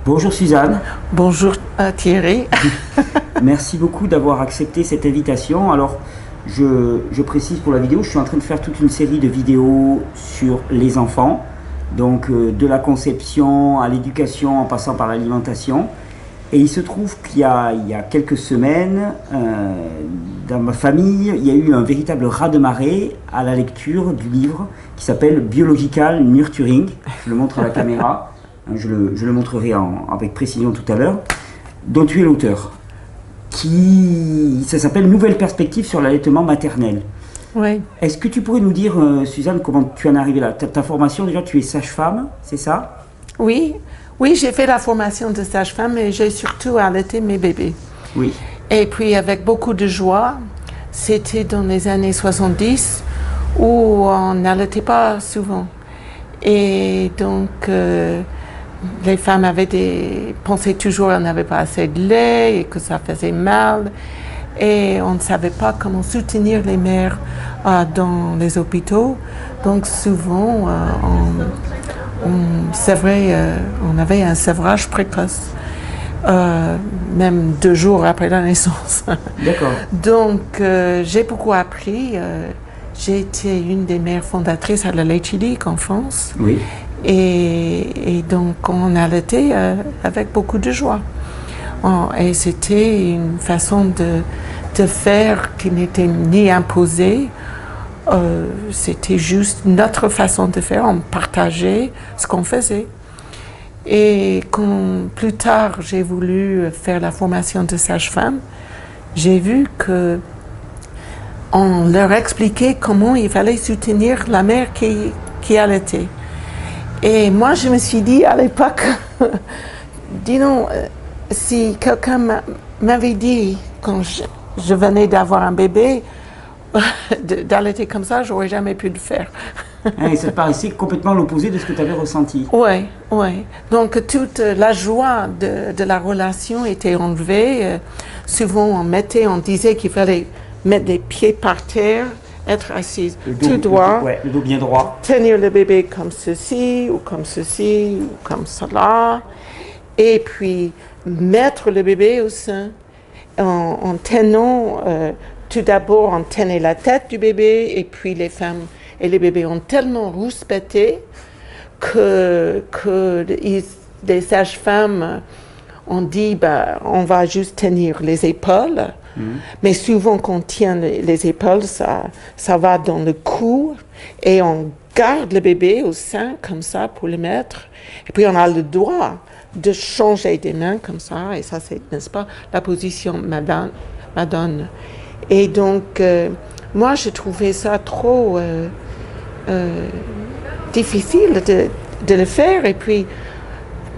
Bonjour Suzanne, Bonjour Thierry. merci beaucoup d'avoir accepté cette invitation. Alors, je précise pour la vidéo, je suis en train de faire toute une série de vidéos sur les enfants, donc de la conception à l'éducation en passant par l'alimentation. Et il se trouve qu'il y a quelques semaines, dans ma famille, il y a eu un véritable raz-de-marée à la lecture du livre qui s'appelle Biological Nurturing. Je le montre à la caméra. Je le montrerai avec précision tout à l'heure, dont tu es l'auteur. Ça s'appelle Nouvelle perspective sur l'allaitement maternel. Oui, Est-ce que tu pourrais nous dire, Suzanne, comment tu en es arrivée là? Ta formation, déjà, tu es sage-femme, c'est ça? oui, oui, j'ai fait la formation de sage-femme et j'ai surtout allaité mes bébés. Oui. Et puis avec beaucoup de joie, c'était dans les années 70 où on n'allaitait pas souvent. Et donc les femmes pensaient toujours qu'elles n'avaient pas assez de lait et que ça faisait mal. Et on ne savait pas comment soutenir les mères dans les hôpitaux. Donc souvent, on avait un sevrage précoce, même 2 jours après la naissance. D'accord. Donc j'ai beaucoup appris. J'ai été une des mères fondatrices à la Laity League en France. Oui. Et donc on allaitait avec beaucoup de joie. Et c'était une façon de faire qui n'était ni imposée. C'était juste notre façon de faire. On partageait ce qu'on faisait. Et quand plus tard j'ai voulu faire la formation de sage-femme, j'ai vu que on leur expliquait comment il fallait soutenir la mère qui allaitait. Et moi, je me suis dit à l'époque, dis donc, si quelqu'un m'avait dit, quand je venais d'avoir un bébé, d'allaiter comme ça, j'aurais jamais pu le faire. Et ça te paraissait complètement l'opposé de ce que tu avais ressenti. Oui, oui. Donc toute la joie de la relation était enlevée. Souvent, on disait qu'il fallait mettre les pieds par terre, être assise tout droit, Le dos bien droit. tenir le bébé comme ceci, ou comme ceci, ou comme cela, et puis mettre le bébé au sein en tenant, tout d'abord on tenait la tête du bébé, et puis les femmes et les bébés ont tellement rouspété que les sages-femmes ont dit, on va juste tenir les épaules. Mais souvent, quand on tient les épaules, ça va dans le cou et on garde le bébé au sein comme ça pour le mettre. Et puis, on a le droit de changer des mains comme ça. Et ça, c'est, n'est-ce pas, la position Madone. Et donc, moi, je trouvais ça trop difficile de le faire. Et puis,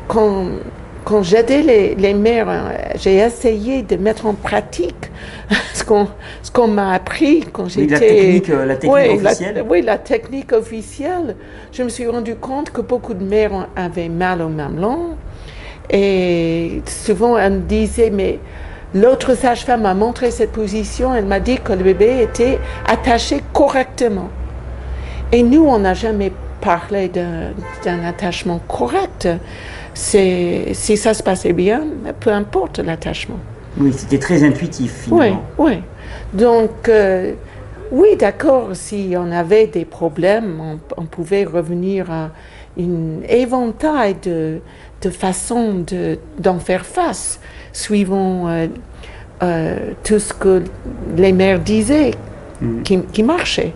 quand j'aidais les mères, j'ai essayé de mettre en pratique ce qu'on m'a appris quand j'étais... La technique officielle. Oui, la technique officielle. Je me suis rendu compte que beaucoup de mères avaient mal au mamelon. Et souvent, elles me disaient, mais l'autre sage-femme m'a montré cette position. Elle m'a dit que le bébé était attaché correctement. Et nous, on n'a jamais parlé d'un attachement correct. Si ça se passait bien, peu importe l'attachement. Oui, c'était très intuitif finalement. Oui, oui. Donc, oui, d'accord, si on avait des problèmes, on pouvait revenir à un éventail de façons d'en faire face, suivant tout ce que les mères disaient qui marchait.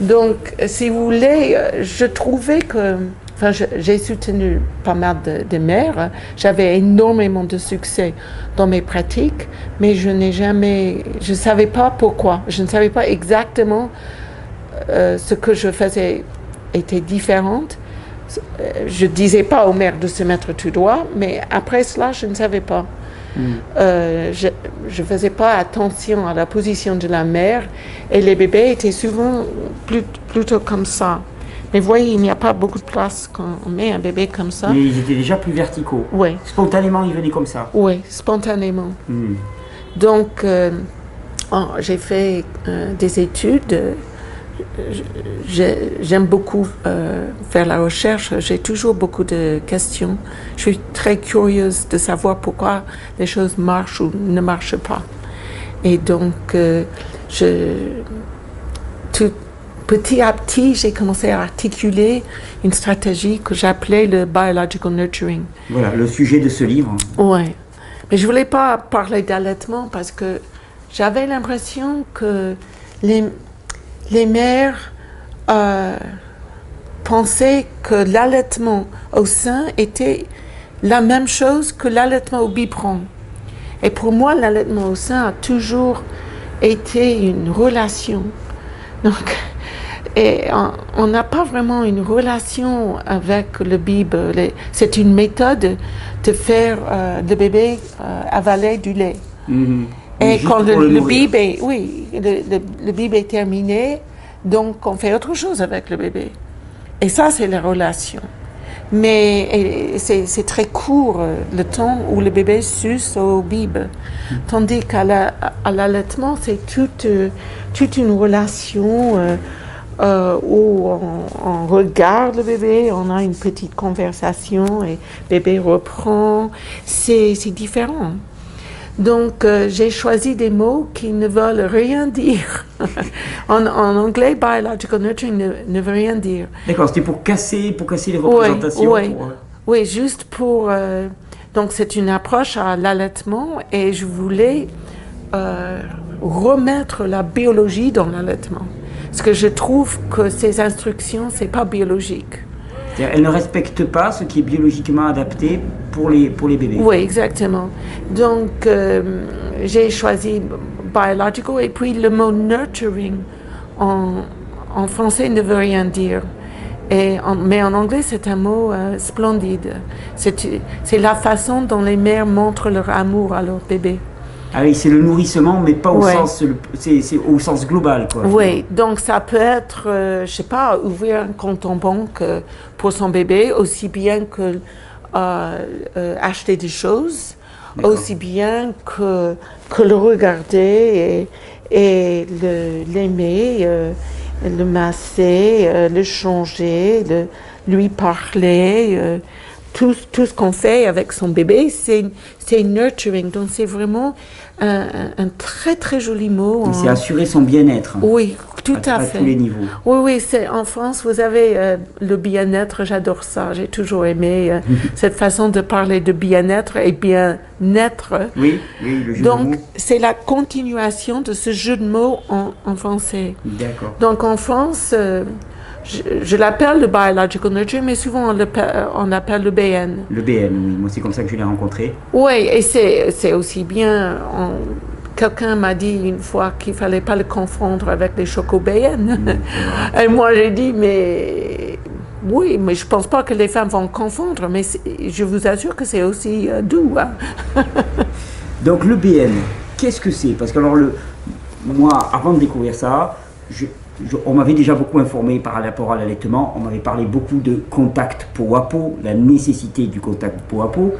Donc, si vous voulez, je trouvais que... Enfin, j'ai soutenu pas mal de mères. J'avais énormément de succès dans mes pratiques, mais je ne savais pas pourquoi. Je ne savais pas exactement ce que je faisais était différente. Je ne disais pas aux mères de se mettre tout droit, mais après cela, je ne savais pas. Je ne faisais pas attention à la position de la mère et les bébés étaient souvent plutôt comme ça. Mais vous voyez, il n'y a pas beaucoup de place quand on met un bébé comme ça. Mais ils étaient déjà plus verticaux. Oui. Spontanément, ils venaient comme ça. Oui, spontanément. Donc, j'ai fait des études j'aime beaucoup faire la recherche. J'ai toujours beaucoup de questions. Je suis très curieuse de savoir pourquoi les choses marchent ou ne marchent pas. Et donc, petit à petit, j'ai commencé à articuler une stratégie que j'appelais le biological nurturing. Voilà, le sujet de ce livre. Ouais. Mais je voulais pas parler d'allaitement parce que j'avais l'impression que les mères pensaient que l'allaitement au sein était la même chose que l'allaitement au biberon. Et pour moi, l'allaitement au sein a toujours été une relation. Donc, et on n'a pas vraiment une relation avec le bib. C'est une méthode de faire le bébé avaler du lait. Mm-hmm. Et quand le bib est, oui, le bib est terminé, donc on fait autre chose avec le bébé. Et ça, c'est la relation. Mais c'est très court le temps où le bébé suce au bib. Tandis qu'à l'allaitement, c'est toute une relation où on regarde le bébé, on a une petite conversation et le bébé reprend. C'est différent. Donc, j'ai choisi des mots qui ne veulent rien dire. En anglais, biological nurturing ne veut rien dire. D'accord, c'était pour casser les représentations. Oui, juste pour... donc, c'est une approche à l'allaitement et je voulais remettre la biologie dans l'allaitement. Parce que je trouve que ces instructions, c'est pas biologique. Elles ne respectent pas ce qui est biologiquement adapté pour les bébés. Oui, exactement. Donc, j'ai choisi biological et puis le mot nurturing en français ne veut rien dire. Mais en anglais, c'est un mot splendide. C'est la façon dont les mères montrent leur amour à leur bébé. Ah oui, c'est le nourrissement, mais pas au sens, c'est au sens global, quoi. Oui, donc ça peut être, je sais pas, ouvrir un compte en banque pour son bébé, aussi bien que acheter des choses, aussi bien que le regarder et l'aimer, le masser, le changer, lui parler. Tout ce qu'on fait avec son bébé, c'est nurturing. Donc, c'est vraiment un très, très joli mot. C'est assurer son bien-être. Oui, tout à fait. À tous les niveaux. Oui, en France, vous avez le bien-être. J'adore ça. J'ai toujours aimé cette façon de parler de bien-être et bien-être. Oui, le jeu de mots. Donc, c'est la continuation de ce jeu de mots en français. D'accord. Donc, en France... Je l'appelle le biological nurturing, mais souvent on l'appelle le BN. Le BN, oui. Moi, c'est comme ça que je l'ai rencontré. Oui, et c'est aussi bien. Quelqu'un m'a dit une fois qu'il ne fallait pas le confondre avec les chocos BN. Et moi, j'ai dit, mais oui, mais je ne pense pas que les femmes vont confondre, mais je vous assure que c'est aussi doux. Hein. Donc, le BN, qu'est-ce que c'est? Parce que, alors, moi, avant de découvrir ça, on m'avait déjà beaucoup informé par rapport à l'allaitement, on m'avait parlé beaucoup de contact peau à peau, la nécessité du contact peau à peau.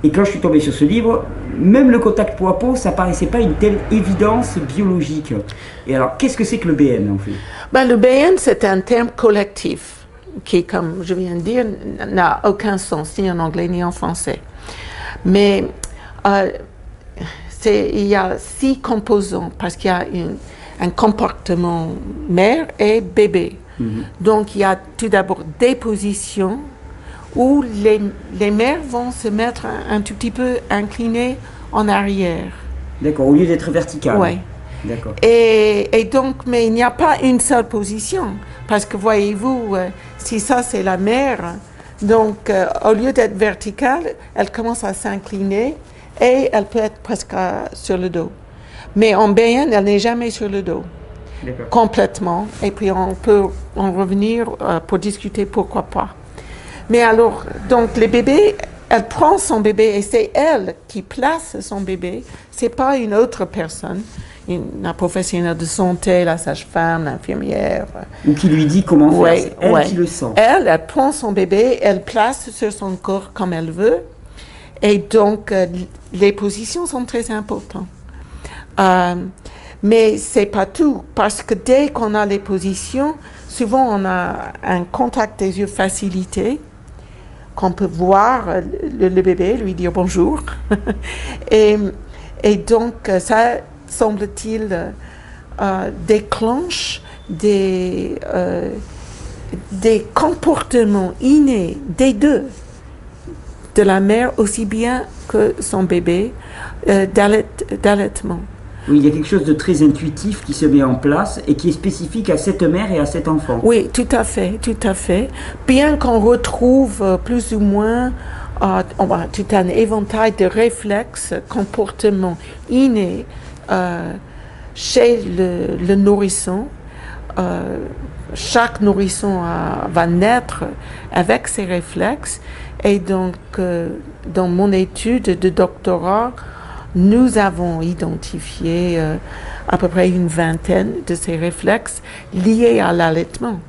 Et quand je suis tombé sur ce livre, même le contact peau à peau, ça paraissait pas une telle évidence biologique. Et alors, qu'est-ce que c'est que le BN en fait? Ben, le BN, c'est un terme collectif qui, comme je viens de dire, n'a aucun sens, ni en anglais ni en français. Mais il y a 6 composants, parce qu'il y a un comportement mère et bébé. Mm-hmm. Donc, il y a tout d'abord des positions où les mères vont se mettre un tout petit peu inclinées en arrière. D'accord, au lieu d'être verticales. Oui. D'accord. Et donc, mais il n'y a pas une seule position, parce que voyez-vous, si ça c'est la mère, donc au lieu d'être verticale, elle commence à s'incliner et elle peut être presque sur le dos. Mais en BN, elle n'est jamais sur le dos, complètement. Et puis, on peut en revenir pour discuter pourquoi pas. Mais alors, donc, les bébés, elle prend son bébé et c'est elle qui place son bébé. C'est pas une autre personne, un professionnel de santé, la sage-femme, l'infirmière. Ou qui lui dit comment faire, c'est elle qui le sent. Elle prend son bébé, elle place sur son corps comme elle veut. Et donc, les positions sont très importantes. Mais c'est pas tout, parce que dès qu'on a les positions, souvent on a un contact des yeux facilité, qu'on peut voir le bébé, lui dire bonjour. et, et donc, ça, semble-t-il, déclenche des comportements innés des deux, de la mère aussi bien que son bébé, d'allaitement. Oui, il y a quelque chose de très intuitif qui se met en place et qui est spécifique à cette mère et à cet enfant. Oui, tout à fait, tout à fait. Bien qu'on retrouve plus ou moins tout un éventail de réflexes, comportements innés chez le nourrisson. Chaque nourrisson va naître avec ses réflexes. Et donc, dans mon étude de doctorat, nous avons identifié à peu près une vingtaine de ces réflexes liés à l'allaitement.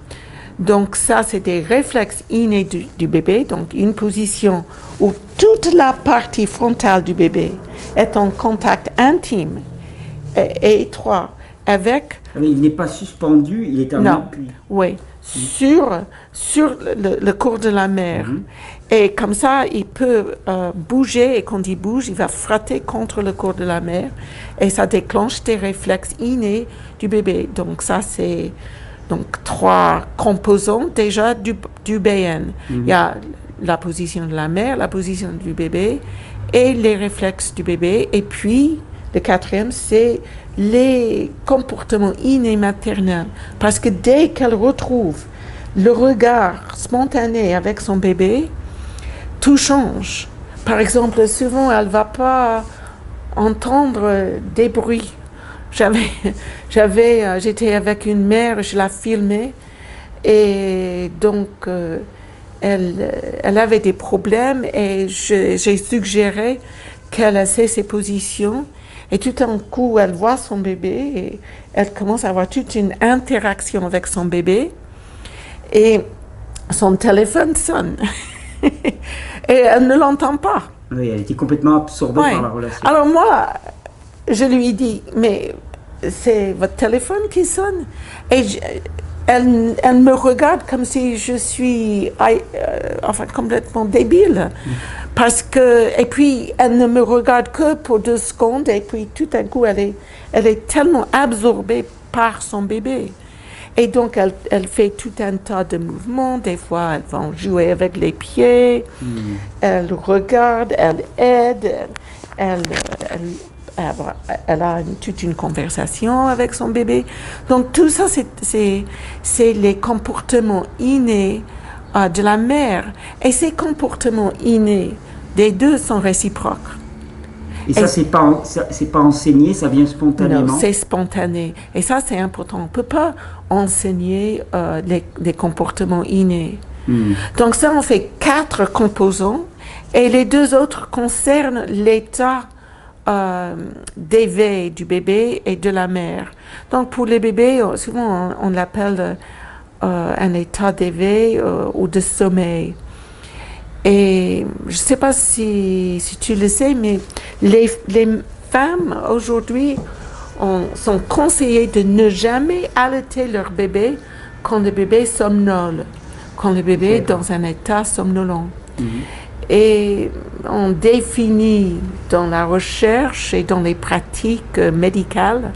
Donc ça, c'est des réflexes innés du bébé, donc une position où toute la partie frontale du bébé est en contact intime et étroit avec... Mais il n'est pas suspendu, il est en appui. Oui, sur le cours de la mère. Et comme ça, il peut bouger, et quand il bouge, il va frotter contre le corps de la mère, et ça déclenche des réflexes innés du bébé. Donc ça, c'est donc 3 composants déjà du BN. Il y a la position de la mère, la position du bébé, et les réflexes du bébé. Et puis, le 4e, c'est les comportements innés maternels. Parce que dès qu'elle retrouve le regard spontané avec son bébé, tout change. Par exemple, souvent, elle ne va pas entendre des bruits. J'étais avec une mère, je la filmais, et donc elle avait des problèmes, et j'ai suggéré qu'elle essaie ses positions, et tout d'un coup, elle voit son bébé, et elle commence à avoir toute une interaction avec son bébé, et son téléphone sonne. Et elle ne l'entend pas. Oui, elle était complètement absorbée par la relation. Alors moi, je lui dis, mais c'est votre téléphone qui sonne? Et elle me regarde comme si je suis complètement débile. Parce que, et puis, elle ne me regarde que pour 2 secondes, et puis tout d'un coup, elle est tellement absorbée par son bébé. Et donc, elle fait tout un tas de mouvements. Des fois, elle va jouer avec les pieds, elle regarde, elle aide, elle a toute une conversation avec son bébé. Donc, tout ça, c'est les comportements innés de la mère. Et ces comportements innés des deux sont réciproques. Et ça, c'est pas enseigné, ça vient spontanément? Non, c'est spontané. Et ça, c'est important. On ne peut pas enseigner les comportements innés. Donc ça, on fait 4 composants, et les 2 autres concernent l'état d'éveil du bébé et de la mère. Donc pour les bébés, souvent on l'appelle un état d'éveil ou de sommeil. Et je ne sais pas si tu le sais, mais les femmes aujourd'hui sont conseillées de ne jamais allaiter leur bébé quand le bébé somnole, quand le bébé est dans un état somnolent. Et on définit dans la recherche et dans les pratiques médicales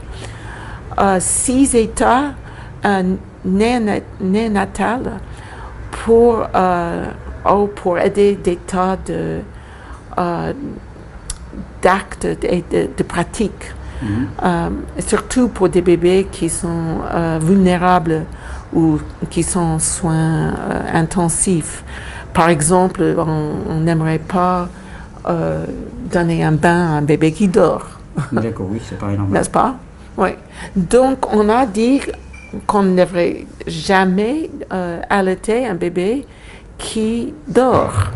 6 états néonatals pour aider des tas d'actes et de pratiques, surtout pour des bébés qui sont vulnérables ou qui sont en soins intensifs. Par exemple, on n'aimerait pas donner un bain à un bébé qui dort. D'accord, oui, c'est pas normal. N'est-ce pas? Oui. Donc, on a dit qu'on ne devrait jamais allaiter un bébé qui dort.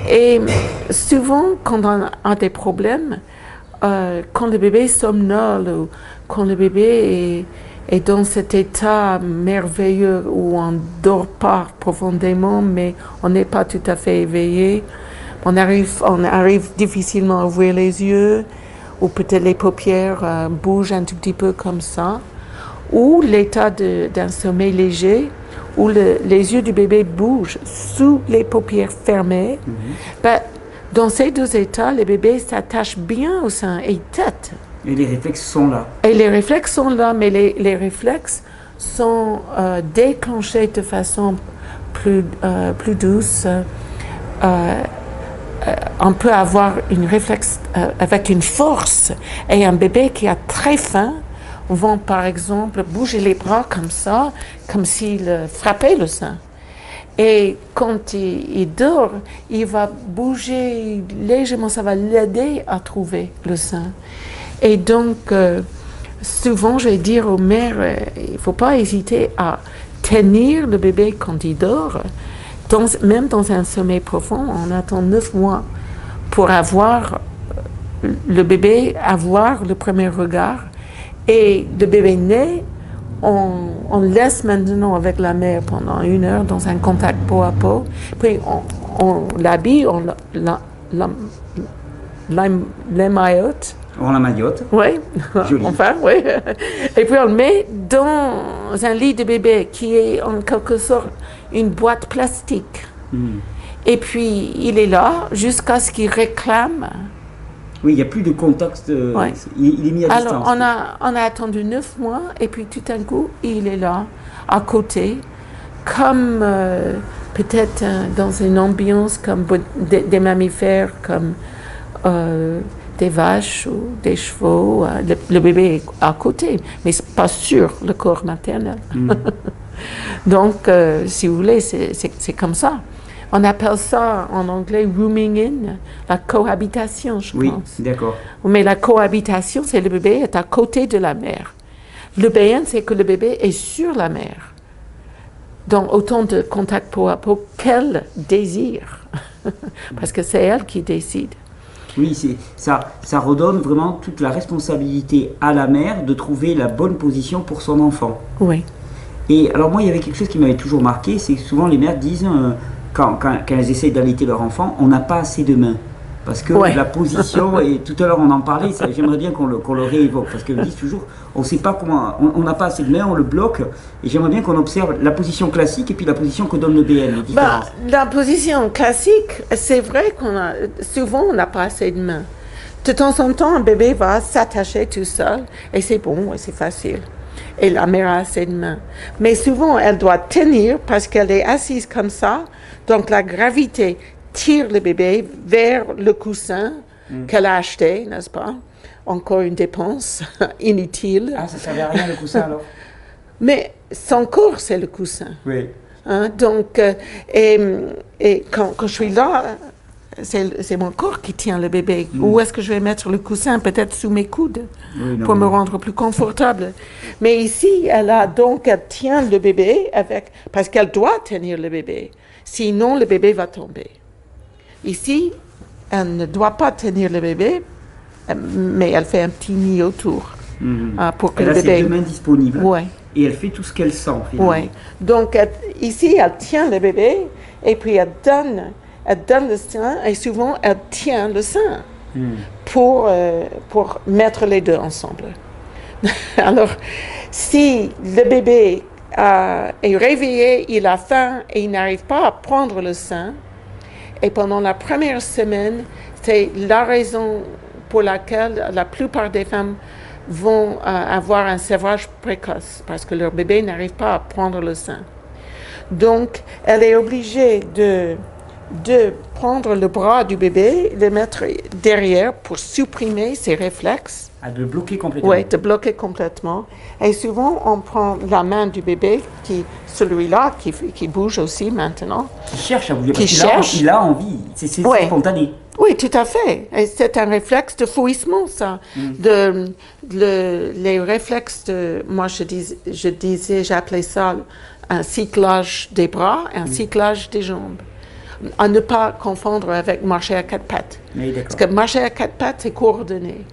Et souvent, quand on a des problèmes, quand le bébé somnole ou quand le bébé est dans cet état merveilleux où on ne dort pas profondément, mais on n'est pas tout à fait éveillé, on arrive difficilement à ouvrir les yeux, ou peut-être les paupières bougent un tout petit peu comme ça, ou l'état d'un sommeil léger, où les yeux du bébé bougent sous les paupières fermées, ben, dans ces deux états, le bébé s'attache bien au sein et tête. Et les réflexes sont là. Et les réflexes sont là, mais les réflexes sont déclenchés de façon plus douce. On peut avoir une réflexe avec une force. Et un bébé qui a très faim va, par exemple, bouger les bras comme ça, comme s'il frappait le sein. Et quand il dort, il va bouger légèrement, ça va l'aider à trouver le sein. Et donc, souvent, je vais dire aux mères, il ne faut pas hésiter à tenir le bébé quand il dort. Même dans un sommeil profond, on attend 9 mois pour avoir le bébé, avoir le premier regard. Et le bébé né, on laisse maintenant avec la mère pendant 1 heure dans un contact peau à peau. Puis on l'habille, on l'émaillote. On la maillote. Oui, Joli. enfin, oui. Et puis on le met dans un lit de bébé qui est en quelque sorte une boîte plastique. Et puis il est là jusqu'à ce qu'il réclame. Oui, il n'y a plus de contact, Ouais. il est mis à distance. Alors on a attendu 9 mois et puis tout d'un coup il est là, à côté, comme peut-être dans une ambiance comme des mammifères, comme des vaches ou des chevaux. Le bébé est à côté, mais c'est pas sur le corps maternel. Donc, si vous voulez, c'est comme ça. On appelle ça en anglais rooming in, la cohabitation, je Oui, pense. d'accord. Mais la cohabitation, c'est le bébé est à côté de la mère. Le BN, c'est que le bébé est sur la mère. Donc, autant de contact peau à peau qu'elle désire. Parce que c'est elle qui décide. Oui, ça redonne vraiment toute la responsabilité à la mère de trouver la bonne position pour son enfant. Oui. Et alors moi, il y avait quelque chose qui m'avait toujours marqué, c'est que souvent les mères disent, quand elles essayent d'allaiter leur enfant, on n'a pas assez de mains. Parce que la position, et tout à l'heure on en parlait, j'aimerais bien qu'on le réévoque, parce qu'elles disent toujours, on ne sait pas comment, on n'a pas assez de mains, on le bloque, et j'aimerais bien qu'on observe la position classique et puis la position que donne le BN. La position classique, c'est vrai souvent on n'a pas assez de mains. De temps en temps, un bébé va s'attacher tout seul, et c'est bon, et c'est facile. Et la mère a assez de mains. Mais souvent, elle doit tenir parce qu'elle est assise comme ça. Donc, la gravité tire le bébé vers le coussin qu'elle a acheté, n'est-ce pas? Encore une dépense inutile. Ah, ça ne servait à rien le coussin alors? Mais son corps, c'est le coussin. Oui. Hein? Donc, et quand je suis là, c'est mon corps qui tient le bébé. Où est-ce que je vais mettre le coussin? Peut-être sous mes coudes, pour me rendre plus confortable. Mais ici, elle tient le bébé parce qu'elle doit tenir le bébé. Sinon, le bébé va tomber. Ici, elle ne doit pas tenir le bébé, mais elle fait un petit nid autour. Pour que Elle le a bébé... ses 2 mains disponibles. Ouais. Et elle fait tout ce qu'elle sent. Finalement. Oui. Donc, ici, elle tient le bébé et puis elle donne le sein et souvent, elle tient le sein pour mettre les deux ensemble. Alors, si le bébé est réveillé, il a faim et il n'arrive pas à prendre le sein, et pendant la première semaine, c'est la raison pour laquelle la plupart des femmes vont avoir un sevrage précoce, parce que leur bébé n'arrive pas à prendre le sein. Donc, elle est obligée de prendre le bras du bébé, le mettre derrière pour supprimer ses réflexes. De le bloquer complètement. Oui, de bloquer complètement. Et souvent, on prend la main du bébé, celui-là, qui bouge aussi maintenant. Qui cherche à bouger, Qui parce cherche. qu'il a envie. C'est spontané. Oui, tout à fait. Et c'est un réflexe de fouissement, ça. Les réflexes moi, j'appelais ça un cyclage des bras, un cyclage des jambes. À ne pas confondre avec marcher à 4 pattes. Oui, parce que marcher à 4 pattes, c'est coordonné.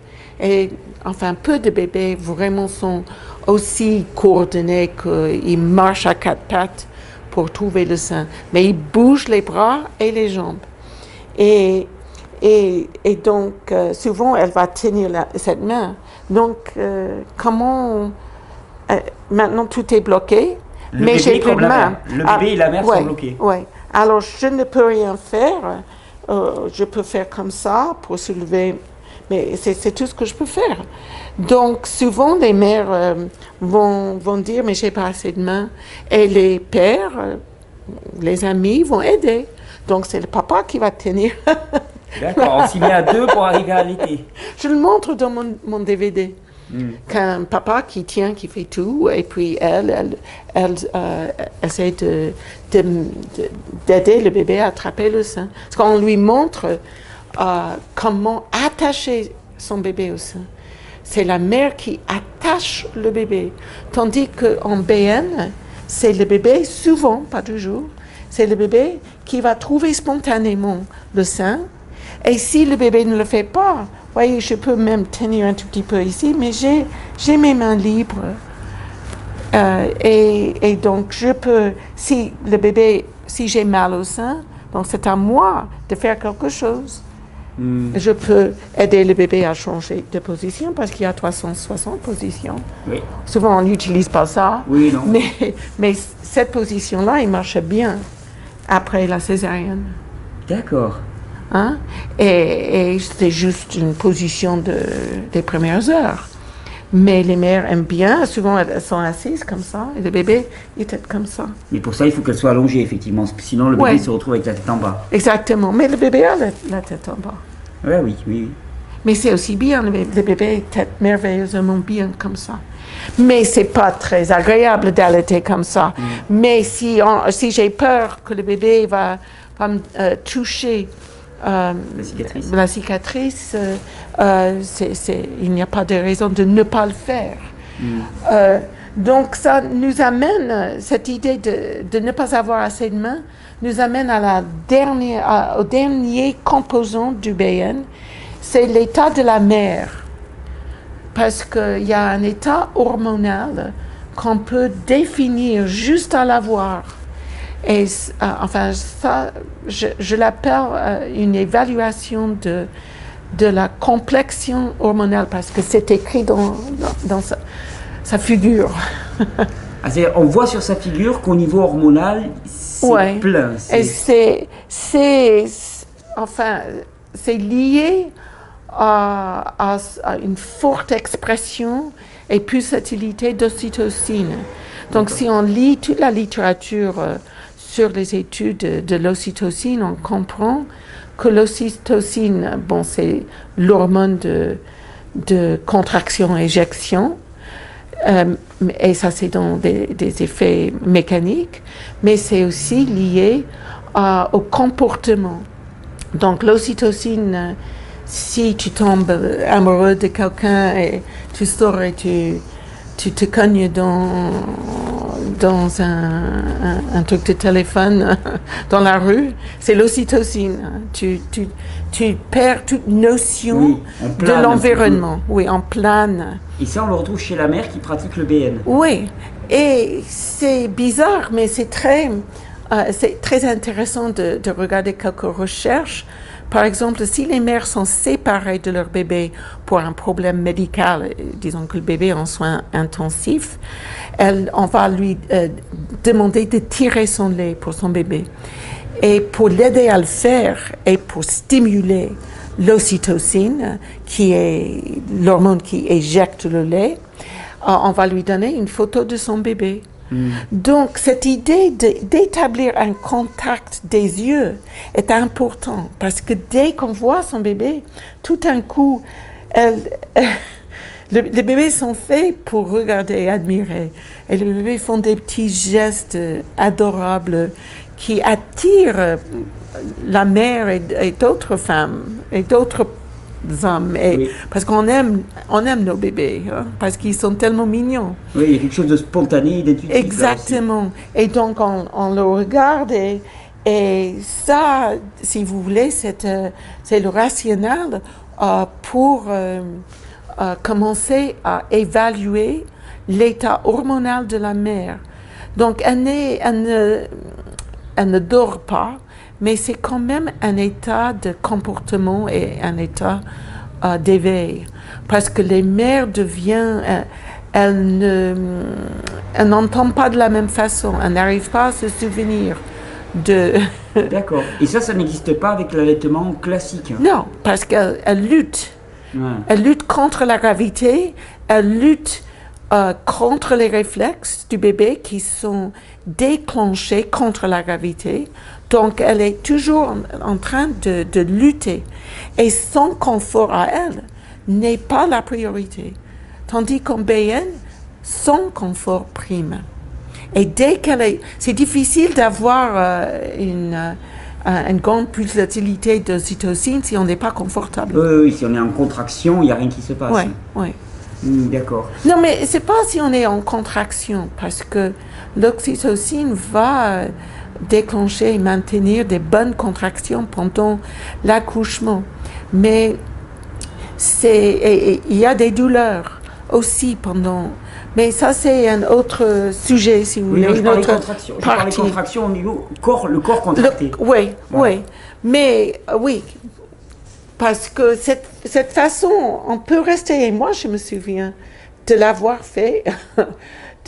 Et enfin, peu de bébés vraiment sont aussi coordonnés qu'ils marchent à 4 pattes pour trouver le sein. Mais ils bougent les bras et les jambes. Et Et donc, souvent, elle va tenir cette main. Donc, maintenant, tout est bloqué, mais j'ai plus de main. Le bébé et la mère sont bloqués. Oui. Alors, je ne peux rien faire. Je peux faire comme ça pour soulever, mais c'est tout ce que je peux faire. Donc, souvent, les mères vont dire, mais j'ai pas assez de main. Et les pères, les amis vont aider. Donc, c'est le papa qui va tenir. D'accord, on s'y met à deux pour arriver à allaiter. Je le montre dans mon DVD. Qu'un papa qui tient, qui fait tout, et puis elle essaie d'aider le bébé à attraper le sein. Parce qu'on lui montre comment attacher son bébé au sein. C'est la mère qui attache le bébé. Tandis qu'en BN, c'est le bébé, souvent, pas toujours, c'est le bébé qui va trouver spontanément le sein. Et si le bébé ne le fait pas, voyez, je peux même tenir un tout petit peu ici, mais j'ai mes mains libres. Et donc, je peux, si j'ai mal au sein, donc c'est à moi de faire quelque chose. Je peux aider le bébé à changer de position parce qu'il y a 360 positions. Oui. Souvent, on n'utilise pas ça. Oui, non. Mais cette position-là, il marche bien après la césarienne. D'accord. Hein? Et c'est juste une position des premières heures. Mais les mères aiment bien, souvent elles sont assises comme ça, et le bébé il est comme ça. Mais pour ça, il faut qu'elle soit allongée, effectivement, sinon le bébé se retrouve avec la tête en bas. Exactement, mais le bébé a la tête en bas. Ouais, oui. Mais c'est aussi bien, le bébé est merveilleusement bien comme ça. Mais c'est pas très agréable d'allaiter comme ça. Mais si j'ai peur que le bébé va me toucher la cicatrice, il n'y a pas de raison de ne pas le faire. Donc ça nous amène, cette idée de ne pas avoir assez de mains, nous amène au dernier composant du BN, c'est l'état de la mère. Parce qu'il y a un état hormonal qu'on peut définir juste à l'avoir. Et enfin, ça, je l'appelle une évaluation de la complexion hormonale parce que c'est écrit dans sa figure. On voit sur sa figure qu'au niveau hormonal, c'est plein. Et c'est lié à une forte expression et pulsatilité d'ocytocine. Donc, si on lit toute la littérature sur les études de l'ocytocine, on comprend que l'ocytocine, c'est l'hormone de contraction-éjection, et ça c'est dans des effets mécaniques, mais c'est aussi lié au comportement. Donc l'ocytocine, si tu tombes amoureux de quelqu'un et tu sors et tu te cognes dans un truc de téléphone dans la rue, c'est l'ocytocine. Tu perds toute notion de l'environnement. Oui, en plane. Et ça, on le retrouve chez la mère qui pratique le BN. Oui, et c'est bizarre, mais c'est très intéressant de regarder quelques recherches. Par exemple, si les mères sont séparées de leur bébé pour un problème médical, disons que le bébé est en soins intensifs, on va lui demander de tirer son lait pour son bébé. Et pour l'aider à le faire et pour stimuler l'ocytocine, qui est l'hormone qui éjecte le lait, on va lui donner une photo de son bébé. Donc, cette idée d'établir un contact des yeux est important parce que dès qu'on voit son bébé, tout d'un coup, les bébés sont faits pour regarder et admirer. Et les bébés font des petits gestes adorables qui attirent la mère et d'autres femmes et d'autres hommes, parce qu'on aime nos bébés, parce qu'ils sont tellement mignons. Oui, il y a quelque chose de spontané, d'intuitif. Exactement. Et donc, on le regarde et ça, si vous voulez, c'est le rationnel pour commencer à évaluer l'état hormonal de la mère. Donc, elle ne dort pas, mais c'est quand même un état de comportement et un état d'éveil. Parce que les mères deviennent, elles n'entendent pas de la même façon, elles n'arrivent pas à se souvenir de... D'accord. Et ça n'existe pas avec l'allaitement classique? Non, parce qu'elles luttent. Ouais. Elle lutte contre la gravité, elle lutte contre les réflexes du bébé qui sont déclenchés contre la gravité. Donc, elle est toujours en train de lutter. Et son confort à elle n'est pas la priorité. Tandis qu'en BN, son confort prime. Et dès qu'elle est... C'est difficile d'avoir une grande pulsatilité d'ocytocine si on n'est pas confortable. Oui, si on est en contraction, il n'y a rien qui se passe. Oui. D'accord. Non, mais c'est pas si on est en contraction, parce que l'oxytocine va déclencher et maintenir des bonnes contractions pendant l'accouchement. Mais il y a des douleurs aussi pendant... Mais ça, c'est un autre sujet, si vous voulez. Je parle des contractions au niveau corps, le corps contracté. Oui. Mais oui, parce que cette façon, on peut rester. Et moi, je me souviens de l'avoir fait.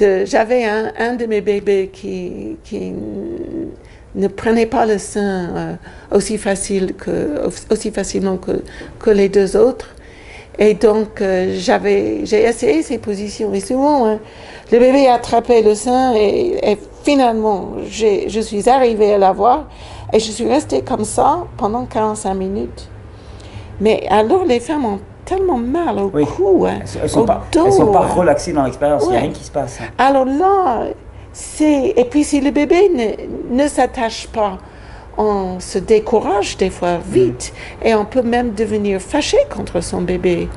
J'avais un de mes bébés qui ne prenait pas le sein aussi facilement que les deux autres. Et donc, j'ai essayé ces positions. Et souvent, le bébé attrapait le sein et finalement, je suis arrivée à l'avoir et je suis restée comme ça pendant 45 minutes. Mais alors, les femmes ont tellement mal au cou, elles au dos. Elles ne sont pas relaxées dans l'expérience, il n'y a rien qui se passe. Alors là, et puis si le bébé ne s'attache pas, on se décourage des fois vite et on peut même devenir fâché contre son bébé.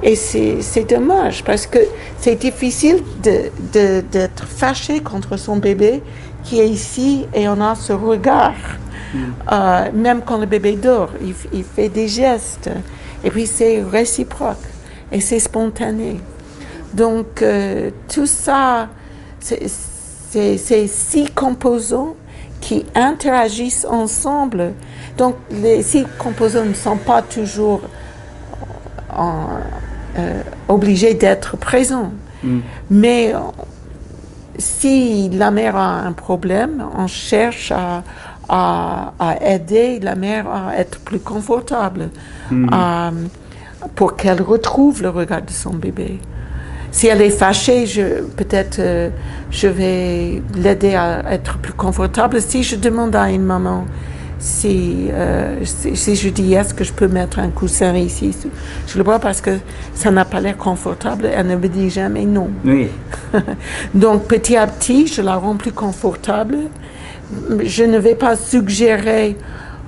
Et c'est dommage parce que c'est difficile d'être fâché contre son bébé qui est ici et on a ce regard. Même quand le bébé dort, il fait des gestes. Et puis c'est réciproque et c'est spontané. Donc tout ça, c'est 6 composants qui interagissent ensemble. Donc, les 6 composants ne sont pas toujours obligés d'être présents. Mais si la mère a un problème, on cherche à aider la mère à être plus confortable, pour qu'elle retrouve le regard de son bébé. Si elle est fâchée, peut-être je vais l'aider à être plus confortable. Si je demande à une maman, si je dis est-ce que je peux mettre un coussin ici, je le vois parce que ça n'a pas l'air confortable, elle ne me dit jamais non. Oui. Donc petit à petit, je la rends plus confortable. Je ne vais pas suggérer,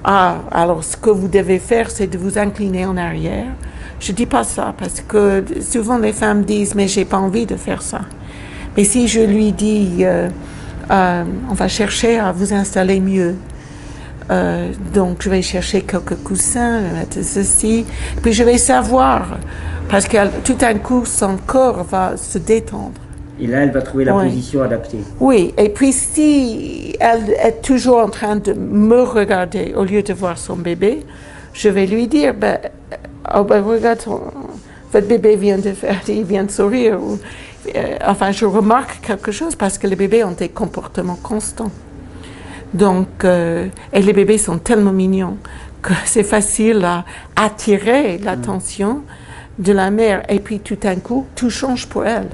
alors ce que vous devez faire, c'est de vous incliner en arrière. Je dis pas ça parce que souvent les femmes disent mais j'ai pas envie de faire ça. Mais si je lui dis on va chercher à vous installer mieux, donc je vais chercher quelques coussins, mettre ceci, puis je vais savoir parce que tout d'un coup son corps va se détendre. Et là, elle va trouver la position adaptée. Oui, et puis si elle est toujours en train de me regarder au lieu de voir son bébé, je vais lui dire regarde, votre bébé il vient de sourire. Enfin, je remarque quelque chose parce que les bébés ont des comportements constants. Donc, et les bébés sont tellement mignons que c'est facile à attirer l'attention de la mère. Et puis, tout d'un coup, tout change pour elle.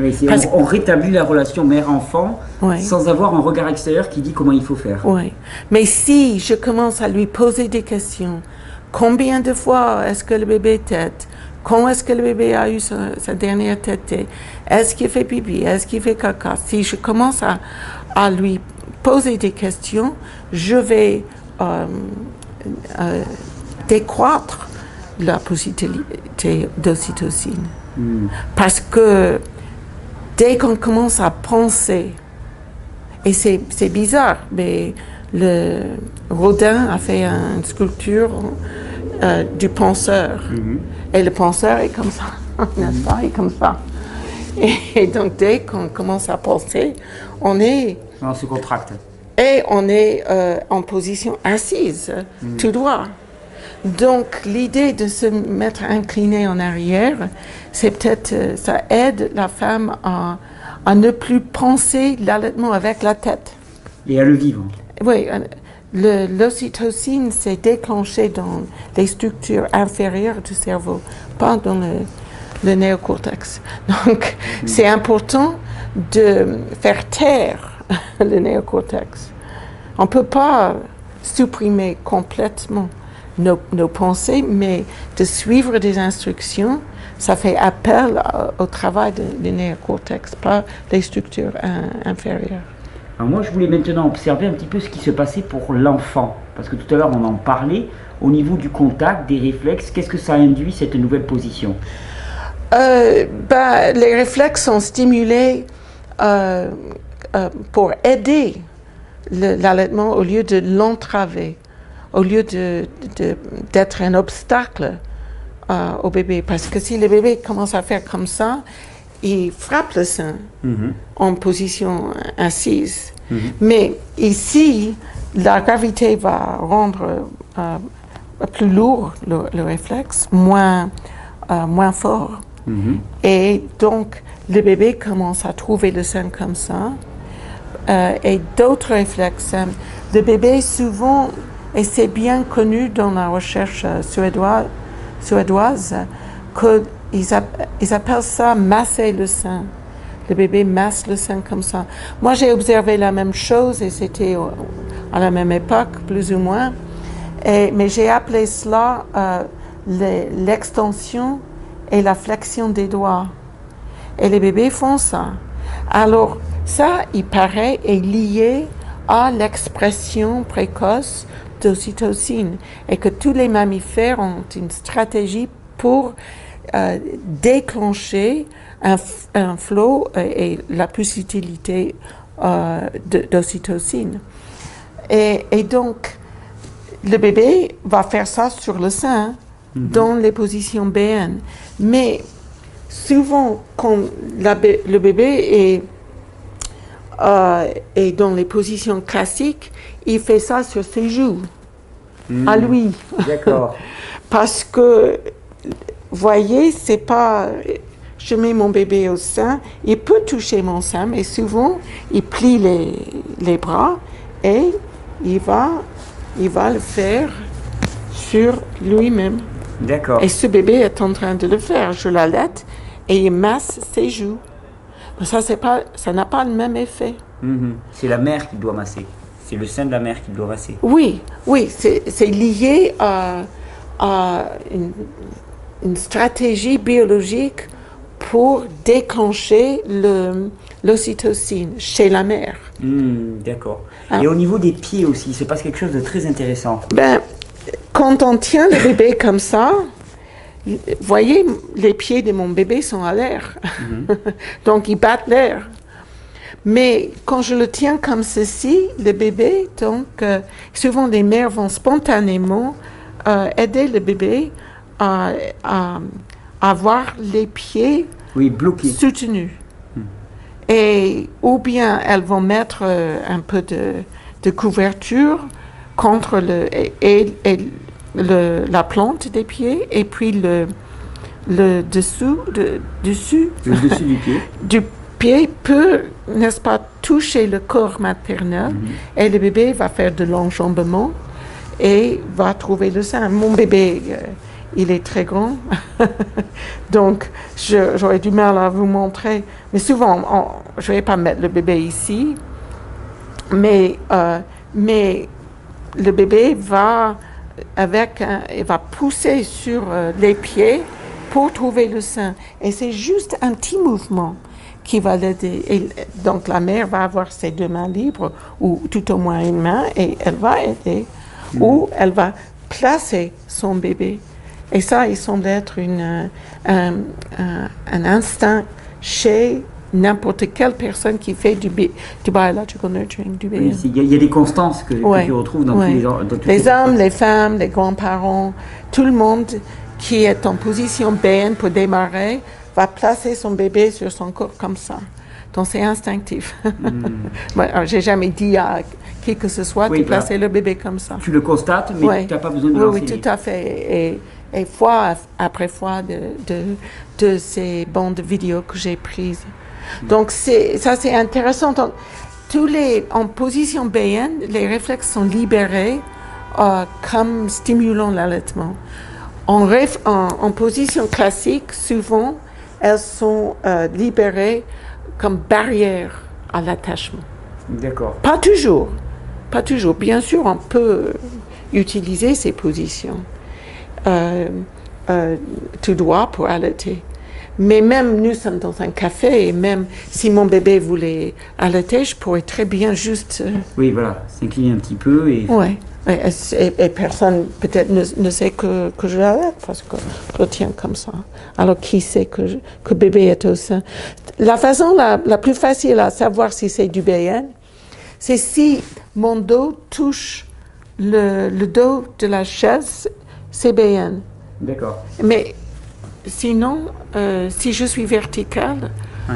Oui, on rétablit la relation mère-enfant sans avoir un regard extérieur qui dit comment il faut faire. Oui, mais si je commence à lui poser des questions, combien de fois est-ce que le bébé tète? Quand est-ce que le bébé a eu sa dernière tétée? Est-ce qu'il fait pipi? Est-ce qu'il fait caca? Si je commence à lui poser des questions, je vais décroître la possibilité d'ocytocine. Parce que dès qu'on commence à penser, et c'est bizarre, mais Rodin a fait une sculpture du penseur. Et le penseur est comme ça, n'est-ce pas? Il est comme ça. Et donc, dès qu'on commence à penser, on se contracte. Et on est en position assise, tout droit. Donc, l'idée de se mettre incliné en arrière, c'est peut-être, ça aide la femme à ne plus penser l'allaitement avec la tête. Et à le vivre. Oui, l'ocytocine s'est déclenché dans les structures inférieures du cerveau, pas dans le néocortex. Donc, c'est important de faire taire le néocortex. On ne peut pas supprimer complètement nos pensées, mais de suivre des instructions, ça fait appel au travail du néocortex, pas les structures inférieures. Alors moi, je voulais maintenant observer un petit peu ce qui se passait pour l'enfant, parce que tout à l'heure, on en parlait, au niveau du contact, des réflexes, qu'est-ce que ça induit, cette nouvelle position? Les réflexes sont stimulés pour aider l'allaitement au lieu de l'entraver, au lieu d'être un obstacle au bébé. Parce que si le bébé commence à faire comme ça, il frappe le sein en position assise. Mais ici, la gravité va rendre plus lourd le réflexe, moins fort. Et donc, le bébé commence à trouver le sein comme ça. Et d'autres réflexes. Le bébé, souvent, et c'est bien connu dans la recherche suédoise, qu'ils appellent ça masser le sein. Le bébé masse le sein comme ça. Moi, j'ai observé la même chose et c'était à la même époque, plus ou moins. Mais j'ai appelé cela l'extension et la flexion des doigts. Et les bébés font ça. Alors, ça, il paraît, est lié à l'expression précoce d'ocytocine et que tous les mammifères ont une stratégie pour déclencher un flot et la possibilité d'ocytocine. Et donc, le bébé va faire ça sur le sein, dans les positions BN. Mais souvent, quand le bébé est dans les positions classiques, il fait ça sur ses joues, à lui. D'accord. Parce que, voyez, c'est pas... Je mets mon bébé au sein, il peut toucher mon sein, mais souvent, il plie les bras et il va le faire sur lui-même. D'accord. Et ce bébé est en train de le faire. Je l'allaite et il masse ses joues. Mais ça n'a pas le même effet. C'est la mère qui doit masser. C'est le sein de la mère qui doit masser. Oui, c'est lié à une stratégie biologique pour déclencher l'ocytocine chez la mère. D'accord. Et au niveau des pieds aussi, il se passe quelque chose de très intéressant. Quand on tient le bébé comme ça, voyez, les pieds de mon bébé sont à l'air. Donc, ils battent l'air. Mais quand je le tiens comme ceci, le bébé, donc, souvent les mères vont spontanément aider le bébé à avoir les pieds soutenus. Ou bien elles vont mettre un peu de couverture contre la plante des pieds et puis le dessous du pied. Du pied peut, n'est-ce pas, toucher le corps maternel et le bébé va faire de l'enjambement et va trouver le sein. Mon bébé, il est très grand, donc j'aurais du mal à vous montrer. Mais souvent, je ne vais pas mettre le bébé ici, mais le bébé va pousser sur les pieds pour trouver le sein. Et c'est juste un petit mouvement qui va l'aider. Et donc la mère va avoir ses deux mains libres, ou tout au moins une main, et elle va aider, ou elle va placer son bébé. Et ça, il semble être un instinct chez n'importe quelle personne qui fait du biological nurturing, du bébé. Oui, il y a des constances que tu retrouves dans tous les hommes, les femmes, les grands-parents, tout le monde qui est en position BN pour démarrer va placer son bébé sur son corps comme ça. Donc c'est instinctif. J'ai jamais dit à qui que ce soit de placer le bébé comme ça. Tu le constates, mais tu n'as pas besoin de l'enseigner. Oui, tout à fait. Et fois après fois de ces bandes vidéo que j'ai prises. Donc ça c'est intéressant. Donc, en position BN, les réflexes sont libérés comme stimulant l'allaitement. En position classique, souvent, elles sont libérées comme barrière à l'attachement. D'accord. Pas toujours. Bien sûr, on peut utiliser ces positions tout droit pour allaiter. Mais même nous sommes dans un café et même si mon bébé voulait allaiter, je pourrais très bien juste... Oui, voilà, s'incliner un petit peu et... Oui. Et personne peut-être ne sait que je l'allaite parce que je le tiens comme ça. Alors qui sait que bébé est au sein? La façon la plus facile à savoir si c'est du BN, c'est si mon dos touche le dos de la chaise, c'est BN. D'accord. Mais sinon, si je suis verticale,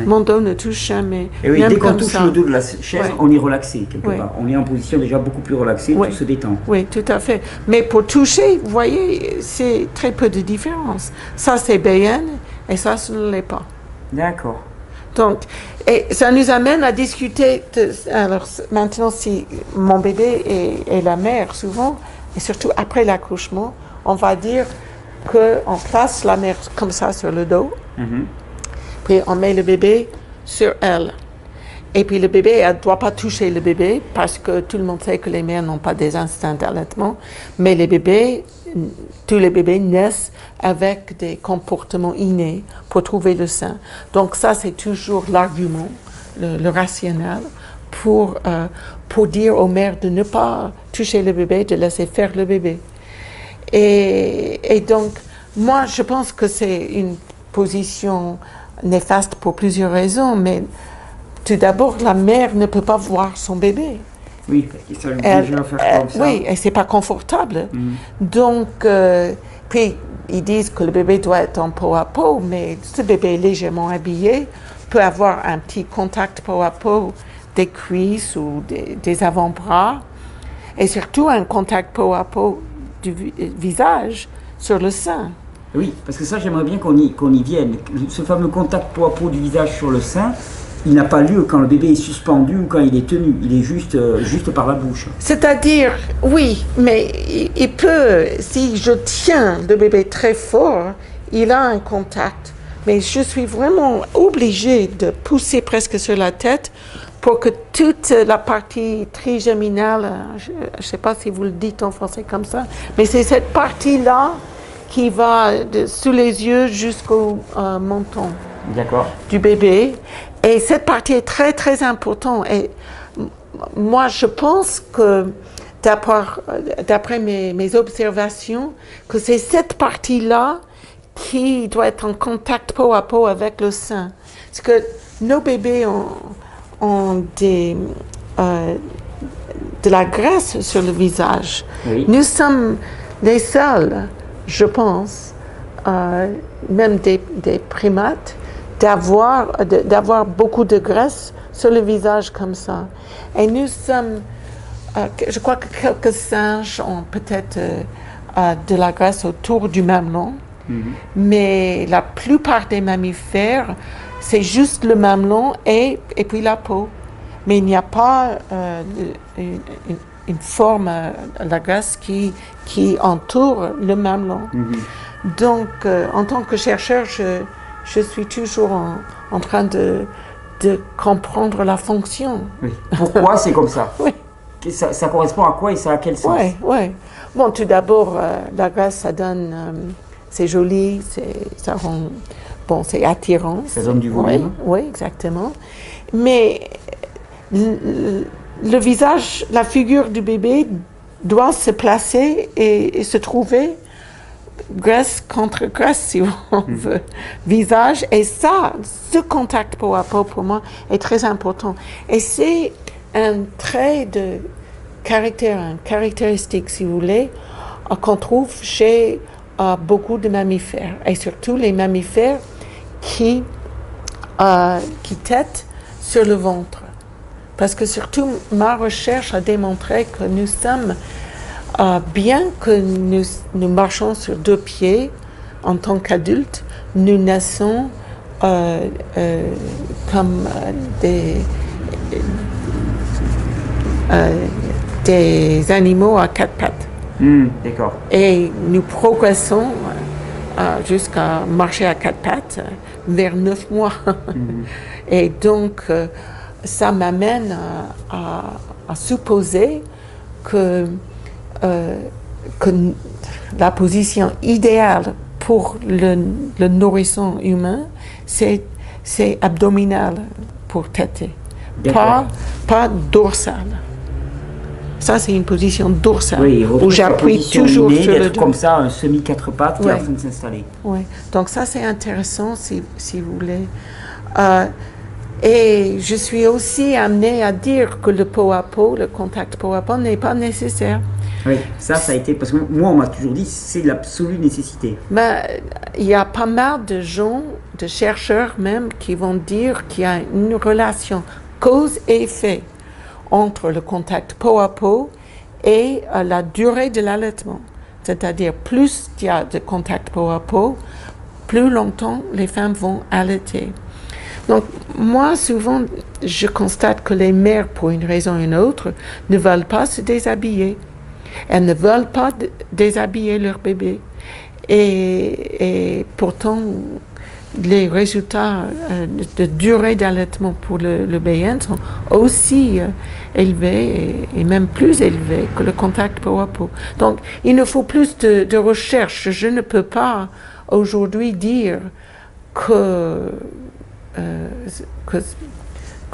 mon dos ne touche jamais. Et oui, dès qu'on touche le dos de la chaise, on est relaxé quelque part. On est en position déjà beaucoup plus relaxée, tout se détend. Oui, tout à fait. Mais pour toucher, vous voyez, c'est très peu de différence. Ça, c'est BN et ça, ce ne l'est pas. D'accord. Donc, et ça nous amène à discuter. Alors, maintenant, si mon bébé et la mère, souvent, et surtout après l'accouchement, on va dire qu'on place la mère comme ça sur le dos. Puis on met le bébé sur elle. Et puis le bébé, elle ne doit pas toucher le bébé parce que tout le monde sait que les mères n'ont pas des instincts d'allaitement. Mais tous les bébés naissent avec des comportements innés pour trouver le sein. Donc ça, c'est toujours l'argument, le rationnel pour dire aux mères de ne pas toucher le bébé, de laisser faire le bébé. Et donc, moi, je pense que c'est une position néfaste pour plusieurs raisons, mais tout d'abord, la mère ne peut pas voir son bébé. Oui, ça lui oblige à faire comme ça. Oui, et c'est pas confortable. Donc, puis ils disent que le bébé doit être en peau à peau, mais ce bébé légèrement habillé peut avoir un petit contact peau à peau des cuisses ou des avant-bras, et surtout un contact peau à peau du visage sur le sein. Oui, parce que ça, j'aimerais bien qu'on y vienne. Ce fameux contact peau à peau du visage sur le sein, il n'a pas lieu quand le bébé est suspendu ou quand il est tenu. Il est juste par la bouche. C'est-à-dire, oui, mais il peut, si je tiens le bébé très fort, il a un contact. Mais je suis vraiment obligée de pousser presque sur la tête pour que toute la partie trigéminale, je ne sais pas si vous le dites en français comme ça, mais c'est cette partie-là qui va sous les yeux jusqu'au menton du bébé. Et cette partie est très, très importante. Et moi, je pense que, d'après mes observations, que c'est cette partie-là qui doit être en contact peau à peau avec le sein. Parce que nos bébés ont de la graisse sur le visage. Oui. Nous sommes les seuls, je pense, même des primates, d'avoir beaucoup de graisse sur le visage comme ça. Et nous sommes, je crois que quelques singes ont peut-être de la graisse autour du mamelon, mais la plupart des mammifères, c'est juste le mamelon et puis la peau. Mais il n'y a pas une forme, la graisse qui entoure le mamelon. Donc, en tant que chercheur, je suis toujours en train de comprendre la fonction. Oui. Pourquoi c'est comme ça? Oui. Ça correspond à quoi et ça a quel sens? Oui. Bon, tout d'abord, la graisse, ça donne... c'est joli, ça rend... Bon, c'est attirant. Ça donne du volume. Oui, exactement. Mais le visage, la figure du bébé doit se placer et se trouver graisse contre graisse, si on veut, visage. Et ça, ce contact peau à peau, pour moi, est très important. Et c'est un trait de caractère, une caractéristique, si vous voulez, qu'on trouve chez beaucoup de mammifères. Et surtout les mammifères qui têtent sur le ventre. Parce que surtout, ma recherche a démontré que nous sommes, bien que nous marchons sur 2 pieds en tant qu'adultes, nous naissons comme des animaux à 4 pattes. D'accord. Et nous progressons jusqu'à marcher à 4 pattes vers 9 mois. Et donc, ça m'amène à supposer que la position idéale pour le nourrisson humain, c'est abdominal pour téter, pas dorsal. Ça, c'est une position dorsale, oui, où j'appuie toujours sur le dos. Comme ça, un semi-4 pattes qui est en train de s'installer. Oui, donc ça, c'est intéressant, si vous voulez. Et je suis aussi amenée à dire que le peau à peau, le contact peau à peau n'est pas nécessaire. Oui, ça a été, parce que moi, on m'a toujours dit, c'est l'absolue nécessité. Ben, il y a pas mal de gens, de chercheurs même, qui vont dire qu'il y a une relation cause et effet entre le contact peau à peau et la durée de l'allaitement. C'est-à-dire, plus il y a de contact peau à peau, plus longtemps les femmes vont allaiter. Donc, moi, souvent, je constate que les mères, pour une raison ou une autre, ne veulent pas se déshabiller. Elles ne veulent pas déshabiller leur bébé. Et pourtant, les résultats de durée d'allaitement pour le BN sont aussi élevés et même plus élevés que le contact peau à peau. Donc, il nous faut plus de recherche. Je ne peux pas aujourd'hui dire que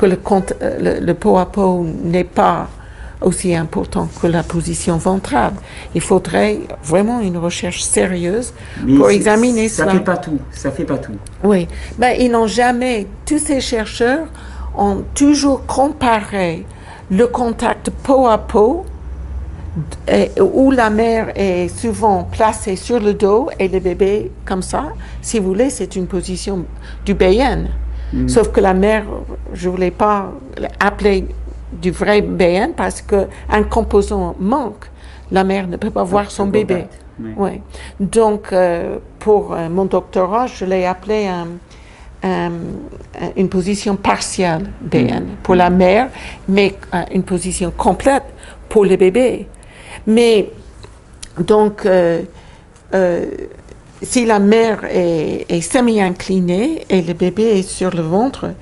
le peau à peau n'est pas aussi important que la position ventrale. Il faudrait vraiment une recherche sérieuse pour examiner cela. Ça fait pas tout. Oui, mais ils n'ont jamais, tous ces chercheurs ont toujours comparé le contact peau à peau, où la mère est souvent placée sur le dos et le bébé comme ça. Si vous voulez, c'est une position du BN. Sauf que la mère, je ne voulais pas l'appeler du vrai BN parce qu'un composant manque. La mère ne peut pas voir son bébé. Oui. Ouais. Donc, pour mon doctorat, je l'ai appelé une position partielle BN pour la mère, mais une position complète pour le bébé. Mais, donc, si la mère est semi-inclinée et le bébé est sur le ventre,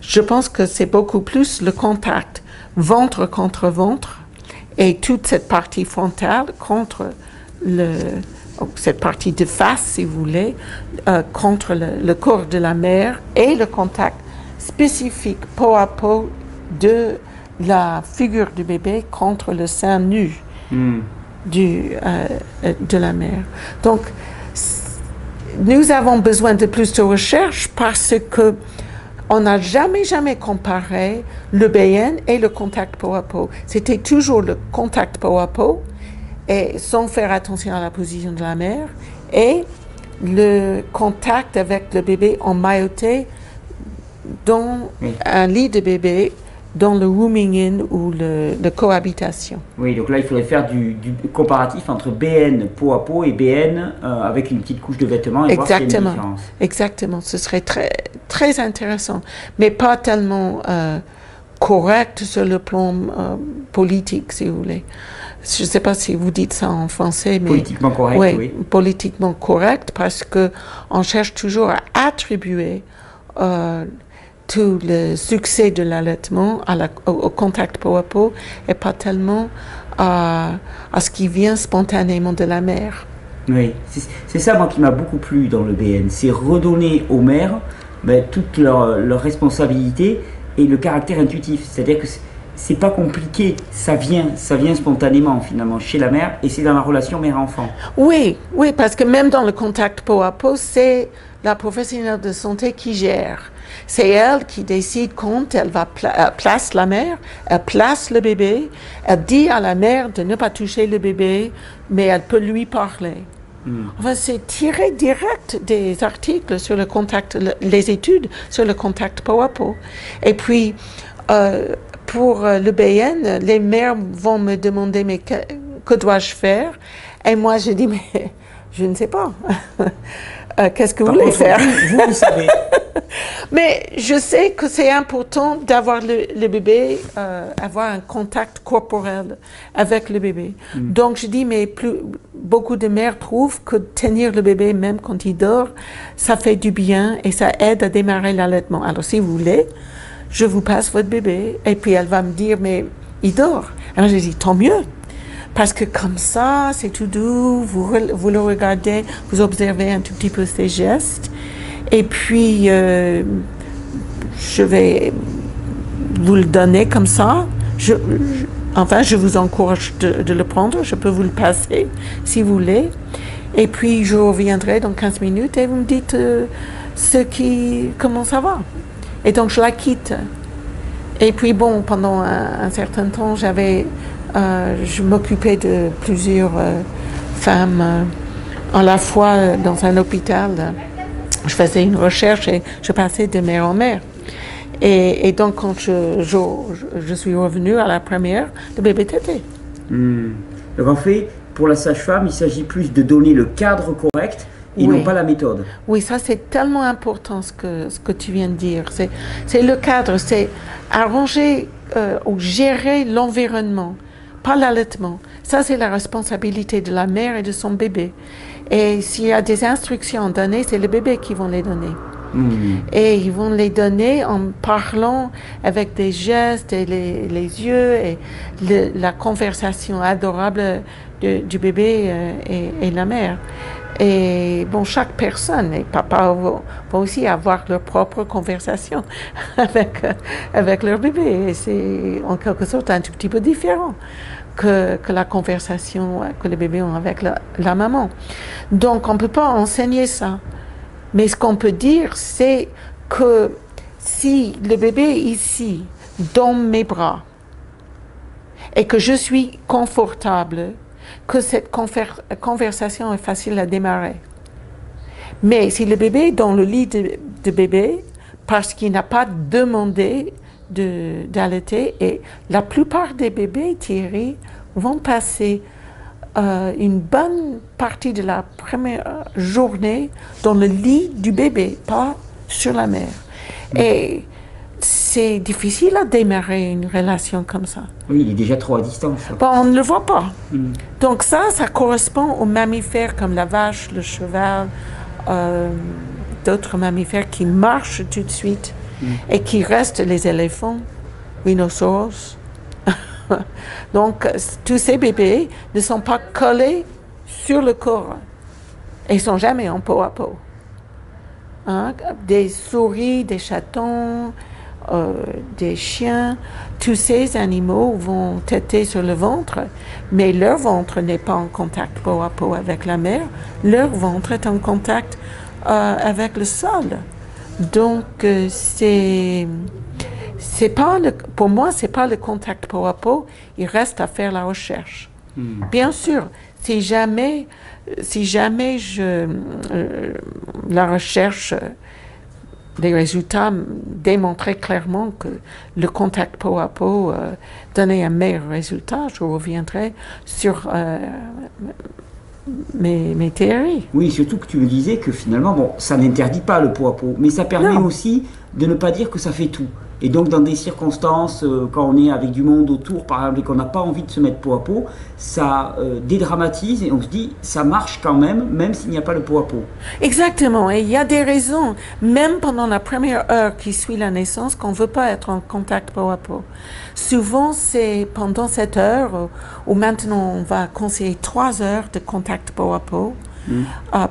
je pense que c'est beaucoup plus le contact ventre contre ventre et toute cette partie frontale contre cette partie de face, si vous voulez, contre le corps de la mère et le contact spécifique peau à peau de la figure du bébé contre le sein nu de la mère. Donc, nous avons besoin de plus de recherche parce que on n'a jamais comparé le BN et le contact peau à peau. C'était toujours le contact peau à peau et sans faire attention à la position de la mère et le contact avec le bébé emmailloté dans un lit de bébé dans le rooming-in ou la cohabitation. Oui, donc là, il faudrait faire du comparatif entre BN peau à peau et BN avec une petite couche de vêtements et voir s'il y a une différence. Exactement, ce serait très, très intéressant, mais pas tellement correct sur le plan politique, si vous voulez. Je ne sais pas si vous dites ça en français, mais... Politiquement correct, oui. Politiquement correct, parce qu'on cherche toujours à attribuer tout le succès de l'allaitement au contact peau à peau et pas tellement à ce qui vient spontanément de la mère. Oui, c'est ça moi qui m'a beaucoup plu dans le BN, c'est redonner aux mères toute leur responsabilité et le caractère intuitif, c'est-à-dire que c'est pas compliqué, ça vient spontanément finalement chez la mère et c'est dans la relation mère-enfant. Oui, parce que même dans le contact peau à peau, c'est la professionnelle de santé qui gère. C'est elle qui décide quand elle va place la mère, elle place le bébé, elle dit à la mère de ne pas toucher le bébé, mais elle peut lui parler. Enfin, c'est tiré direct des articles sur le contact, les études sur le contact peau à peau. Et puis, pour le BN, les mères vont me demander, mais que dois-je faire? Et moi, je dis, mais je ne sais pas. Qu'est-ce que vous voulez faire? Vous savez. Mais je sais que c'est important d'avoir le bébé, avoir un contact corporel avec le bébé. Donc je dis, mais beaucoup de mères trouvent que tenir le bébé même quand il dort, ça fait du bien et ça aide à démarrer l'allaitement. Alors si vous voulez, je vous passe votre bébé. Et puis elle va me dire, mais il dort. Alors je dis, tant mieux. Parce que comme ça, c'est tout doux, vous le regardez, vous observez un tout petit peu ses gestes. Et puis, je vais vous le donner comme ça. Enfin, je vous encourage de le prendre. Je peux vous le passer si vous voulez. Et puis, je reviendrai dans 15 minutes et vous me dites comment ça va. Et donc, je la quitte. Et puis, bon, pendant un certain temps, je m'occupais de plusieurs femmes à la fois dans un hôpital. Je faisais une recherche et je passais de mère en mère. Et donc, quand je suis revenue à la première, le bébé était. Donc, en fait, pour la sage-femme, il s'agit plus de donner le cadre correct et non pas la méthode. Oui, ça, c'est tellement important ce que tu viens de dire. C'est le cadre, c'est arranger ou gérer l'environnement, pas l'allaitement. Ça, c'est la responsabilité de la mère et de son bébé. Et s'il y a des instructions données, c'est le bébé qui vont les donner. Et ils vont les donner en parlant avec des gestes et les yeux et la conversation adorable du bébé et la mère. Et bon, chaque personne, et papa va aussi avoir leur propre conversation avec leur bébé. Et c'est en quelque sorte un tout petit peu différent que la conversation que les bébés ont avec la maman. Donc, on ne peut pas enseigner ça. Mais ce qu'on peut dire, c'est que si le bébé est ici, dans mes bras, et que je suis confortable, que cette conversation est facile à démarrer. Mais si le bébé est dans le lit de bébé, parce qu'il n'a pas demandé d'allaiter, et la plupart des bébés, Thierry, vont passer une bonne partie de la première journée dans le lit du bébé, pas sur la mère. Et c'est difficile à démarrer une relation comme ça. Oui, il est déjà trop à distance. Bon, on ne le voit pas. Donc ça correspond aux mammifères comme la vache, le cheval, d'autres mammifères qui marchent tout de suite et qui restent les éléphants, rhinocéros. Donc, tous ces bébés ne sont pas collés sur le corps. Ils ne sont jamais en peau à peau. Des souris, des chatons, des chiens, tous ces animaux vont téter sur le ventre, mais leur ventre n'est pas en contact peau à peau avec la mère. Leur ventre est en contact avec le sol. Donc, pour moi, c'est pas le contact peau à peau. Il reste à faire la recherche. Bien sûr, si jamais la recherche, les résultats démontraient clairement que le contact peau à peau donnait un meilleur résultat, je reviendrai sur mes théories. Oui, surtout que tu me disais que finalement, bon, ça n'interdit pas le peau à peau, mais ça permet aussi de ne pas dire que ça fait tout. Et donc, dans des circonstances, quand on est avec du monde autour, par exemple, et qu'on n'a pas envie de se mettre peau à peau, ça dédramatise et on se dit, ça marche quand même s'il n'y a pas le peau à peau. Exactement. Et il y a des raisons, même pendant la première heure qui suit la naissance, qu'on ne veut pas être en contact peau à peau. Souvent, c'est pendant cette heure où maintenant on va conseiller 3 heures de contact peau à peau.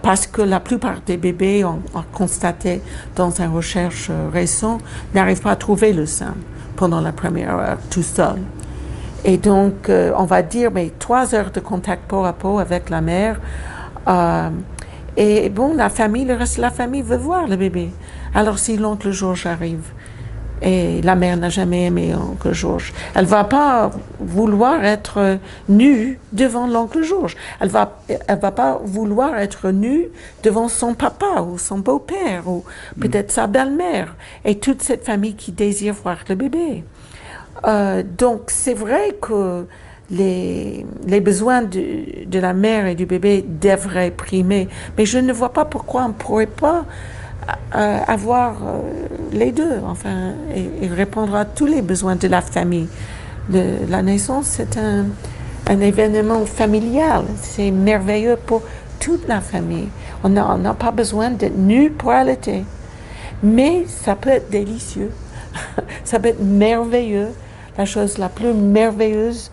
Parce que la plupart des bébés ont constaté dans une recherche récente n'arrivent pas à trouver le sein pendant la première heure tout seul. Et donc, on va dire, mais 3 heures de contact peau à peau avec la mère. Et bon, le reste de la famille veut voir le bébé. Alors, si l'oncle Georges arrive, Et la mère n'a jamais aimé Oncle George. Elle va pas vouloir être nue devant l'Oncle George. Elle va pas vouloir être nue devant son papa ou son beau-père ou peut-être sa belle-mère et toute cette famille qui désire voir le bébé. Donc c'est vrai que les besoins de la mère et du bébé devraient primer, mais je ne vois pas pourquoi on ne pourrait pas avoir les deux, enfin, et répondre à tous les besoins de la famille. La naissance, c'est un événement familial, c'est merveilleux pour toute la famille. On n'a pas besoin d'être nu pour allaiter, mais ça peut être délicieux, ça peut être merveilleux, la chose la plus merveilleuse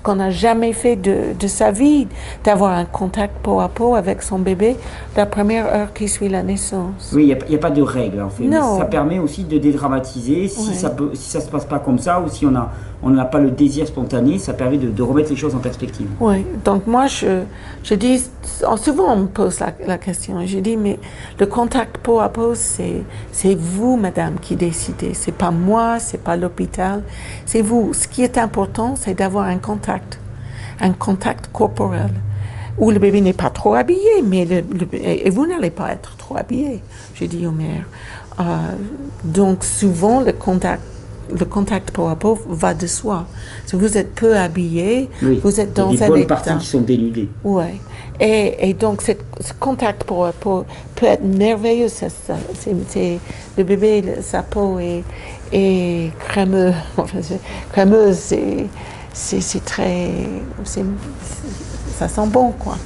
qu'on n'a jamais fait de sa vie, d'avoir un contact peau à peau avec son bébé la première heure qui suit la naissance. Oui, il n'y a pas de règle en fait. Non. Mais ça permet aussi de dédramatiser. Si ça se passe pas comme ça ou si on n'a pas le désir spontané, ça permet de remettre les choses en perspective. Oui, donc moi je dis, souvent on me pose la question, je dis mais le contact peau à peau c'est vous madame qui décidez, c'est pas moi, c'est pas l'hôpital, c'est vous. Ce qui est important c'est d'avoir un contact corporel où le bébé n'est pas trop habillé, mais et vous n'allez pas être trop habillé, je dis aux mères. Donc souvent le contact peau à peau va de soi. Si vous êtes peu habillé, vous êtes dans un état. Il y a des bonnes parties qui sont dénudées. Oui. Et donc, ce contact peau à peau peut être merveilleux. Le bébé, sa peau est crémeuse. C'est très... ça sent bon, quoi.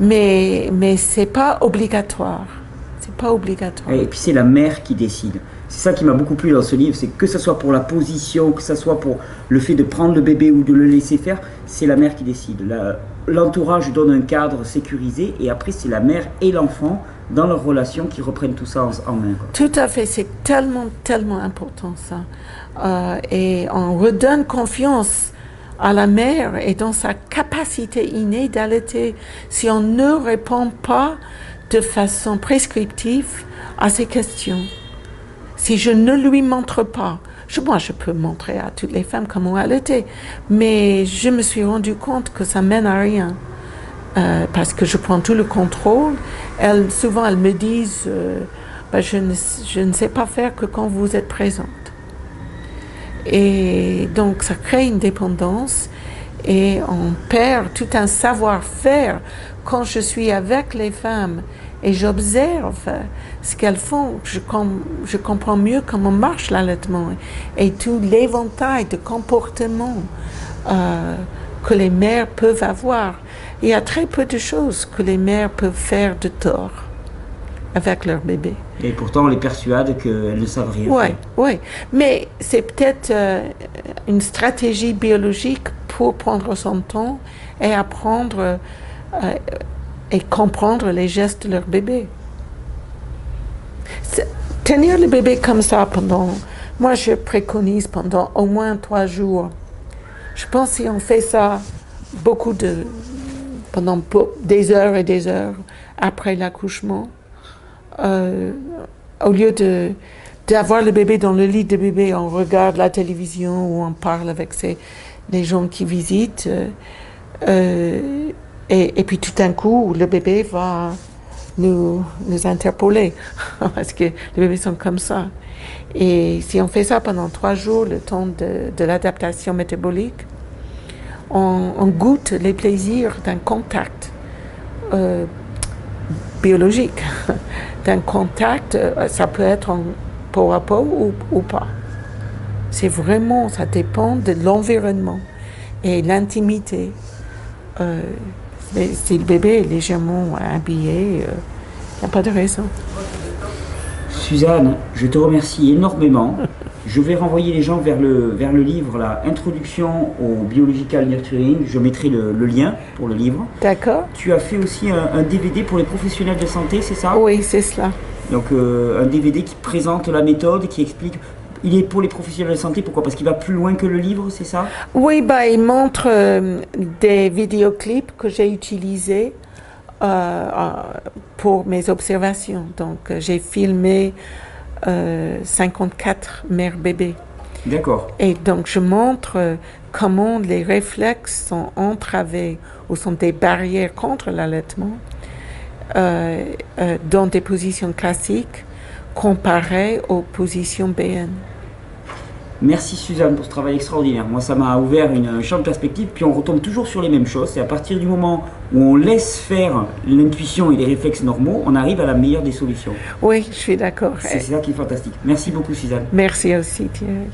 Mais c'est pas obligatoire. C'est pas obligatoire. Et puis c'est la mère qui décide. C'est ça qui m'a beaucoup plu dans ce livre, c'est que ce soit pour la position, que ce soit pour le fait de prendre le bébé ou de le laisser faire, c'est la mère qui décide. L'entourage donne un cadre sécurisé et après c'est la mère et l'enfant dans leur relation qui reprennent tout ça en main. Quoi. Tout à fait, c'est tellement, tellement important ça. Et on redonne confiance à la mère et dans sa capacité innée d'allaiter si on ne répond pas de façon prescriptive à ces questions. Si je ne lui montre pas, moi je peux montrer à toutes les femmes comment allaiter, mais je me suis rendu compte que ça mène à rien parce que je prends tout le contrôle. Souvent elles me disent je ne sais pas faire que quand vous êtes présente. Et donc ça crée une dépendance et on perd tout un savoir-faire quand je suis avec les femmes. Et j'observe ce qu'elles font, je comprends mieux comment marche l'allaitement et tout l'éventail de comportements que les mères peuvent avoir. Il y a très peu de choses que les mères peuvent faire de tort avec leur bébé. Et pourtant on les persuade qu'elles ne savent rien faire. Oui, mais c'est peut-être une stratégie biologique pour prendre son temps et apprendre et comprendre les gestes de leur bébé. Tenir le bébé comme ça moi je préconise pendant au moins 3 jours. Je pense si on fait ça pendant des heures et des heures après l'accouchement, au lieu d'avoir le bébé dans le lit de bébé, on regarde la télévision ou on parle avec les gens qui visitent, et puis tout d'un coup, le bébé va nous interpeller parce que les bébés sont comme ça. Et si on fait ça pendant 3 jours, le temps de l'adaptation métabolique, on goûte les plaisirs d'un contact biologique, d'un contact, ça peut être en peau à peau ou pas. C'est vraiment, ça dépend de l'environnement et l'intimité. Si le bébé est légèrement habillé, il n'y a pas de raison. Suzanne, je te remercie énormément. Je vais renvoyer les gens vers le livre, la Introduction au Biological Nurturing. Je mettrai le lien pour le livre. D'accord. Tu as fait aussi un DVD pour les professionnels de santé, c'est ça? Oui, c'est cela. Donc un DVD qui présente la méthode, qui explique... Il est pour les professionnels de santé, pourquoi? Parce qu'il va plus loin que le livre, c'est ça? Oui, il montre des vidéoclips que j'ai utilisés pour mes observations. Donc j'ai filmé 54 mères-bébés. D'accord. Et donc, je montre comment les réflexes sont entravés ou sont des barrières contre l'allaitement dans des positions classiques comparées aux positions BN. Merci Suzanne pour ce travail extraordinaire. Moi, ça m'a ouvert un champ de perspective. Puis on retombe toujours sur les mêmes choses. C'est à partir du moment où on laisse faire l'intuition et les réflexes normaux, on arrive à la meilleure des solutions. Oui, je suis d'accord. C'est ça qui est fantastique. Merci beaucoup Suzanne. Merci aussi Thierry.